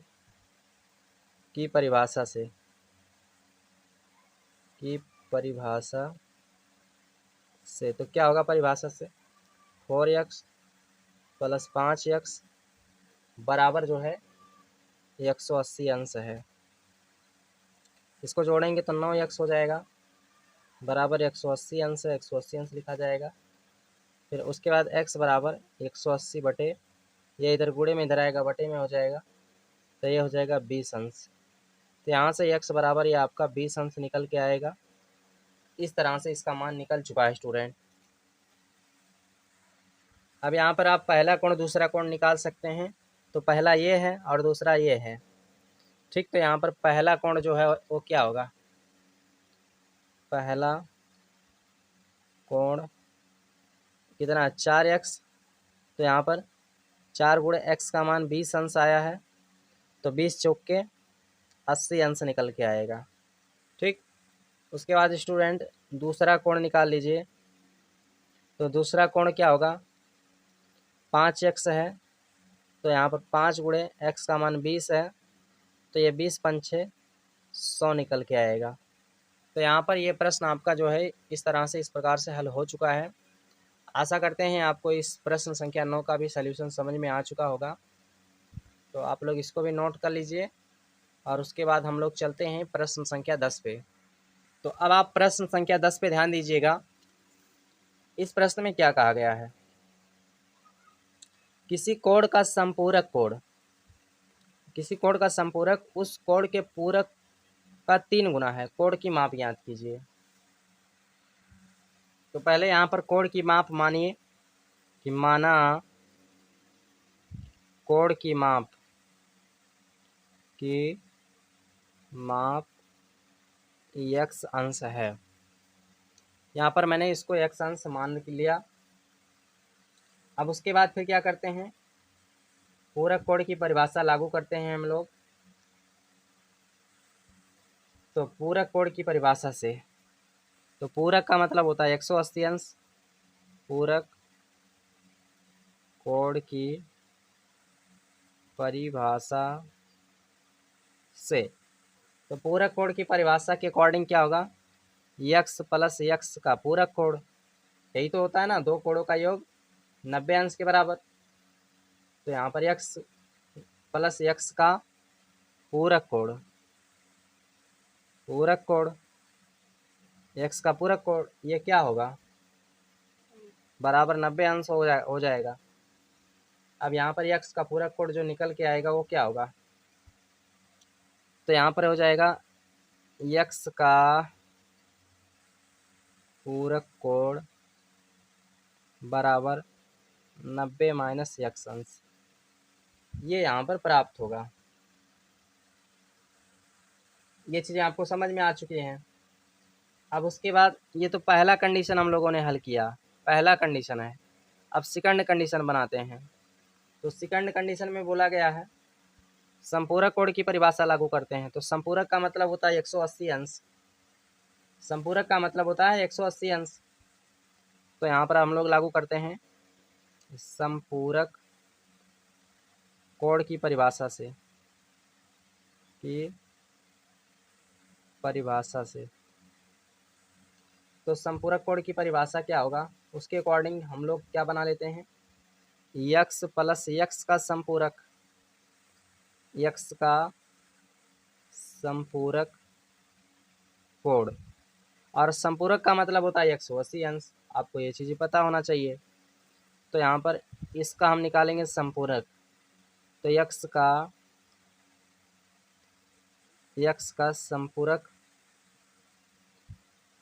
की परिभाषा से, तो क्या होगा परिभाषा से? 4x प्लस 5x बराबर जो है 180 अंश है। इसको जोड़ेंगे तो 9x हो जाएगा बराबर 180 अंश है, 180 अंश लिखा जाएगा। फिर उसके बाद x बराबर 180 बटे, ये इधर गुणे में इधर आएगा, बटे में हो जाएगा, तो ये हो जाएगा 20 अंश। तो यहाँ से x बराबर ये आपका 20 अंश निकल के आएगा। इस तरह से इसका मान निकल चुका है स्टूडेंट। अब यहाँ पर आप पहला कोण दूसरा कोण निकाल सकते हैं। तो पहला ये है और दूसरा ये है, ठीक। तो यहाँ पर पहला कोण जो है वो क्या होगा, पहला कोण कितना, 4x। तो यहाँ पर 4 गुणे x का मान 20 अंश आया है, तो 20 चौक के 80 अंश निकल के आएगा, ठीक। उसके बाद स्टूडेंट दूसरा कोण निकाल लीजिए। तो दूसरा कोण क्या होगा, 5x है। तो यहाँ पर 5 गुणे x का मान 20 है, तो ये 20 पंचे 100 निकल के आएगा। तो यहाँ पर ये प्रश्न आपका जो है इस तरह से इस प्रकार से हल हो चुका है। आशा करते हैं आपको इस प्रश्न संख्या 9 का भी सल्यूशन समझ में आ चुका होगा। तो आप लोग इसको भी नोट कर लीजिए और उसके बाद हम लोग चलते हैं प्रश्न संख्या 10 पे। तो अब आप प्रश्न संख्या 10 पे ध्यान दीजिएगा। इस प्रश्न में क्या कहा गया है, किसी कोण का संपूरक कोण, किसी कोण का संपूरक उस कोण के पूरक का 3 गुना है। कोण की माप याद कीजिए। तो पहले यहाँ पर कोण की माप मानिए कि माना कोण की माप x अंश है। यहाँ पर मैंने इसको x अंश मान लिया। अब उसके बाद फिर क्या करते हैं, पूरक कोण की परिभाषा लागू करते हैं हम लोग। तो पूरक कोण की परिभाषा से, तो पूरक का मतलब होता है 180 अंश। पूरक कोण की परिभाषा से, तो पूरक कोण की परिभाषा के अकॉर्डिंग क्या होगा, x प्लस x का पूरक कोण, यही तो होता है ना, दो कोणों का योग 90 अंश के बराबर। तो यहाँ पर x प्लस x का पूरक कोण, पूरक कोण x का पूरक कोण, ये क्या होगा, बराबर 90 अंश हो जाएगा। अब यहाँ पर x का पूरक कोण जो निकल के आएगा वो क्या होगा, तो यहाँ पर हो जाएगा x का पूरक कोण बराबर 90 माइनस x अंश, ये यहाँ पर प्राप्त होगा। ये चीज़ें आपको समझ में आ चुकी हैं। अब उसके बाद ये तो पहला कंडीशन हम लोगों ने हल किया, पहला कंडीशन है। अब सेकंड कंडीशन बनाते हैं। तो सेकंड कंडीशन में बोला गया है संपूरक कोण की परिभाषा लागू करते हैं। तो संपूरक का मतलब होता है 180 अंश, संपूरक का मतलब होता है 180 अंश। तो यहाँ पर हम लोग लागू करते हैं संपूरक कोण की परिभाषा से, तो संपूरक कोण की परिभाषा क्या होगा, उसके अकॉर्डिंग हम लोग क्या बना लेते हैं, x प्लस x का संपूरक, x का संपूरक कोण, और संपूरक का मतलब होता है 180 अंश। आपको ये चीज़ पता होना चाहिए। तो यहाँ पर इसका हम निकालेंगे संपूरक। तो x का संपूरक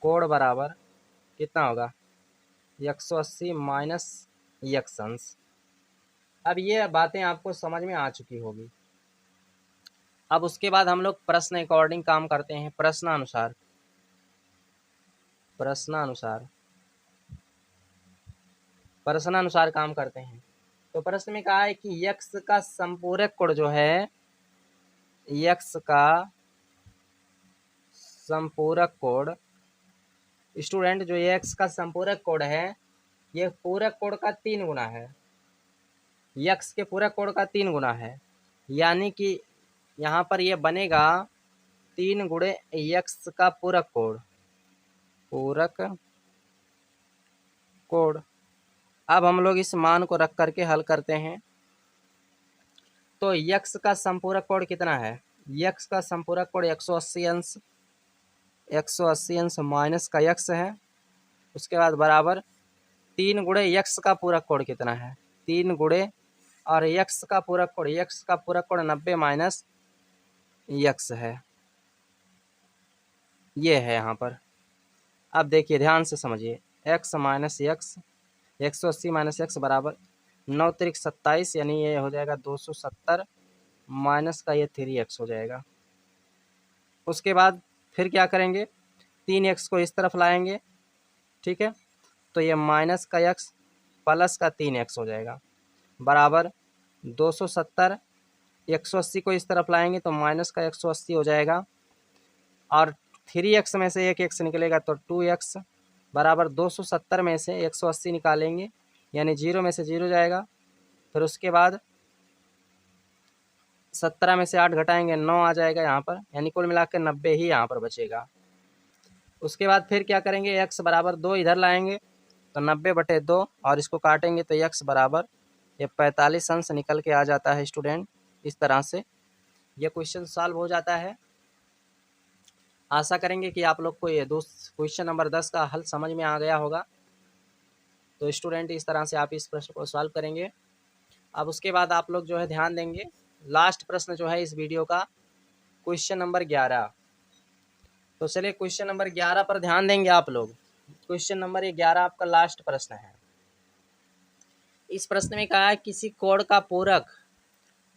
कोण बराबर कितना होगा, 180 माइनस x अंश। अब ये बातें आपको समझ में आ चुकी होगी। अब उसके बाद हम लोग प्रश्न अकॉर्डिंग काम करते हैं, प्रश्नानुसार, प्रश्नानुसार काम करते हैं। तो प्रश्न में कहा है कि x का संपूरक कोण जो है, x का संपूरक कोण, स्टूडेंट जो ये x का संपूरक कोण है ये पूरक कोण का 3 गुना है, x के पूरक कोण का 3 गुना है। यानी कि यहाँ पर ये बनेगा 3 गुणे x का पूरक कोण, पूरक कोण। अब हम लोग इस मान को रख करके हल करते हैं। तो x का संपूरक कोण कितना है, x का संपूरक कोण 180 अंश, 180 अंश माइनस का x है, उसके बाद बराबर 3 गुणे x का पूरक कोण कितना है, 3 गुणे और यक्स का पूरक कोण, यक्स का पूरक कोण 90 माइनस यक्स है, ये है यहाँ पर। अब देखिए ध्यान से समझिए, x minus x, 180 minus x बराबर 9 तिरिक 27, यानी ये हो जाएगा 270 माइनस का ये 3x हो जाएगा। उसके बाद फिर क्या करेंगे, 3x को इस तरफ लाएंगे, ठीक है, तो ये माइनस का x प्लस का 3x हो जाएगा बराबर 270, 180 को इस तरफ लाएंगे तो माइनस का 180 हो जाएगा, और 3x में से एक x निकलेगा तो 2x बराबर 270 में से 180 निकालेंगे, यानी 0 में से 0 जाएगा। फिर उसके बाद 17 में से 8 घटाएंगे 9 आ जाएगा यहाँ पर, यानी कुल मिला के 90 ही यहाँ पर बचेगा। उसके बाद फिर क्या करेंगे, x बराबर 2 इधर लाएंगे तो 90/2 और इसको काटेंगे तो x बराबर ये 45 अंश निकल के आ जाता है स्टूडेंट। इस तरह से ये क्वेश्चन सॉल्व हो जाता है। आशा करेंगे कि आप लोग को ये क्वेश्चन नंबर 10 का हल समझ में आ गया होगा। तो स्टूडेंट इस तरह से आप इस प्रश्न को सॉल्व करेंगे। अब उसके बाद आप लोग जो है ध्यान देंगे, लास्ट प्रश्न जो है इस वीडियो का क्वेश्चन नंबर 11। तो चलिए क्वेश्चन नंबर 11 पर ध्यान देंगे आप लोग। क्वेश्चन नंबर 11 आपका लास्ट प्रश्न है। इस प्रश्न में कहा है किसी कोण का पूरक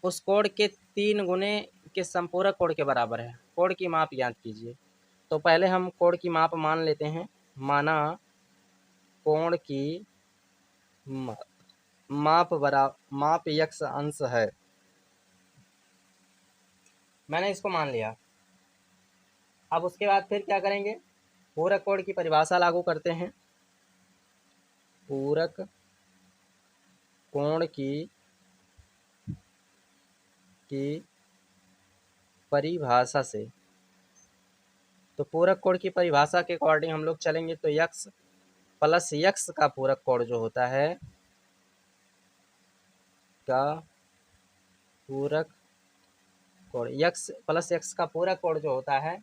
उस कोण के 3 गुने के संपूरक कोण के बराबर है, कोण की माप ज्ञात कीजिए। तो पहले हम कोण की माप मान लेते हैं। माना कोण की माप x अंश है, मैंने इसको मान लिया। अब उसके बाद फिर क्या करेंगे, पूरक कोण की परिभाषा लागू करते हैं। पूरक कोण की परिभाषा से, तो पूरक कोण की परिभाषा के अकॉर्डिंग हम लोग चलेंगे तो x प्लस x का पूरक कोण जो होता है, का पूरक कोण x प्लस x का पूरक कोण जो होता है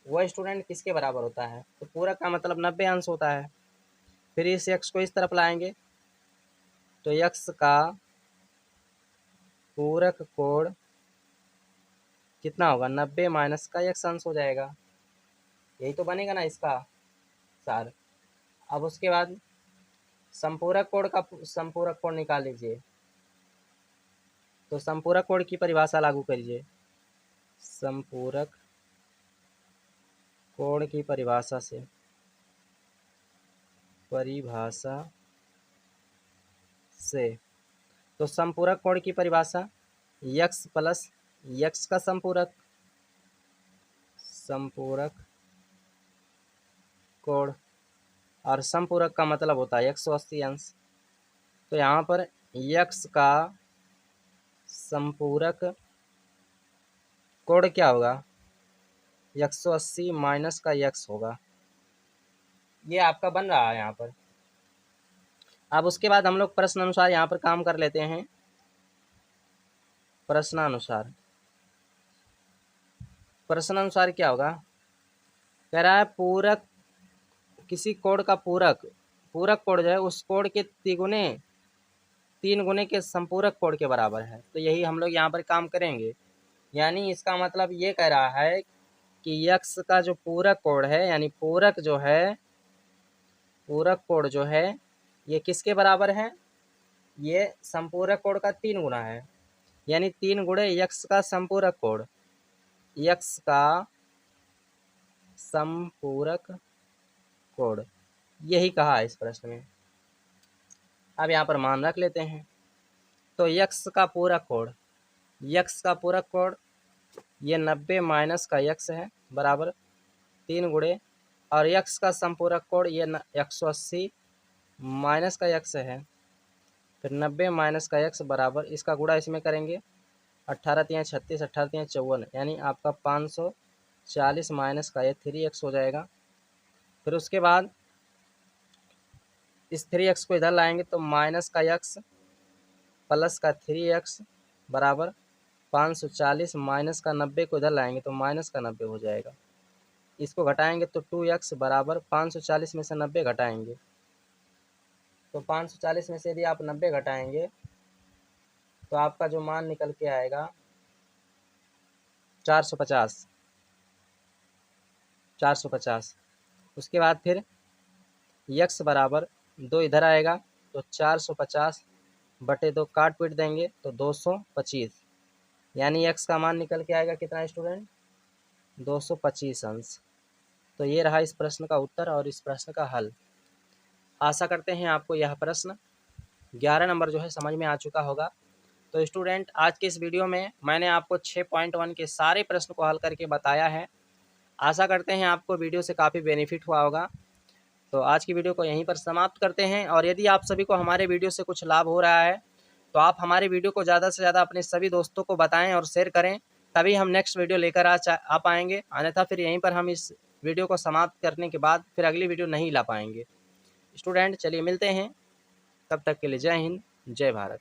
वह स्टूडेंट किसके बराबर होता है, तो पूरक का मतलब 90 अंश होता है। फिर इस x को इस तरफ लाएंगे तो x का पूरक कोण कितना होगा, 90 माइनस का x अंश हो जाएगा। यही तो बनेगा ना इसका सार। अब उसके बाद संपूरक कोण निकाल लीजिए। तो संपूरक कोण की परिभाषा लागू करिए। संपूरक कोण की परिभाषा से तो संपूरक कोण की परिभाषा x प्लस x का संपूरक कोण, और संपूरक का मतलब होता है 180 अंश। तो यहाँ पर x का संपूरक कोण क्या होगा, 180 माइनस का x होगा। ये आपका बन रहा है यहाँ पर। अब उसके बाद हम लोग प्रश्न अनुसार यहाँ पर काम कर लेते हैं। प्रश्नानुसार क्या होगा, कह रहा है पूरक किसी कोण का पूरक कोण जो है उस कोण के 3 गुने के संपूरक कोण के बराबर है। तो यही हम लोग यहाँ पर काम करेंगे। यानी इसका मतलब ये कह रहा है कि x का जो पूरक कोण है, यानी पूरक कोण जो है ये किसके बराबर है, ये संपूरक कोण का 3 गुना है, यानी 3 गुणे x का संपूरक कोण, x का संपूरक कोण, यही कहा है इस प्रश्न में। अब यहाँ पर मान रख लेते हैं। तो x का पूरक कोण ये 90 माइनस का x है बराबर 3 गुणे, और x का संपूरक कोण ये 180 माइनस का x है। फिर 90 माइनस का x बराबर, इसका गुणा इसमें करेंगे 18 3 36, 18 3 54, यानी आपका 540 माइनस का ये 3x हो जाएगा। फिर उसके बाद इस 3x को इधर लाएंगे तो माइनस का x प्लस का 3x बराबर 540 माइनस का 90 को इधर लाएंगे तो माइनस का 90 हो जाएगा। इसको घटाएंगे तो 2x बराबर 540 में से 90 घटाएंगे तो 540 में से यदि आप 90 घटाएंगे तो आपका जो मान निकल के आएगा 450। 450। उसके बाद फिर यक्स बराबर 2 इधर आएगा तो 450/2 काट पीट देंगे तो 225, यानी यक्स का मान निकल के आएगा कितना स्टूडेंट, 225 अंश। तो ये रहा इस प्रश्न का उत्तर और इस प्रश्न का हल। आशा करते हैं आपको यह प्रश्न 11 नंबर जो है समझ में आ चुका होगा। तो स्टूडेंट आज के इस वीडियो में मैंने आपको 6.1 के सारे प्रश्न को हल करके बताया है। आशा करते हैं आपको वीडियो से काफ़ी बेनिफिट हुआ होगा। तो आज की वीडियो को यहीं पर समाप्त करते हैं, और यदि आप सभी को हमारे वीडियो से कुछ लाभ हो रहा है तो आप हमारे वीडियो को ज़्यादा से ज़्यादा अपने सभी दोस्तों को बताएं और शेयर करें, तभी हम नेक्स्ट वीडियो लेकर आ पाएंगे। अन्यथा फिर यहीं पर हम इस वीडियो को समाप्त करने के बाद फिर अगली वीडियो नहीं ला पाएंगे। स्टूडेंट चलिए मिलते हैं, तब तक के लिए जय हिंद, जय भारत।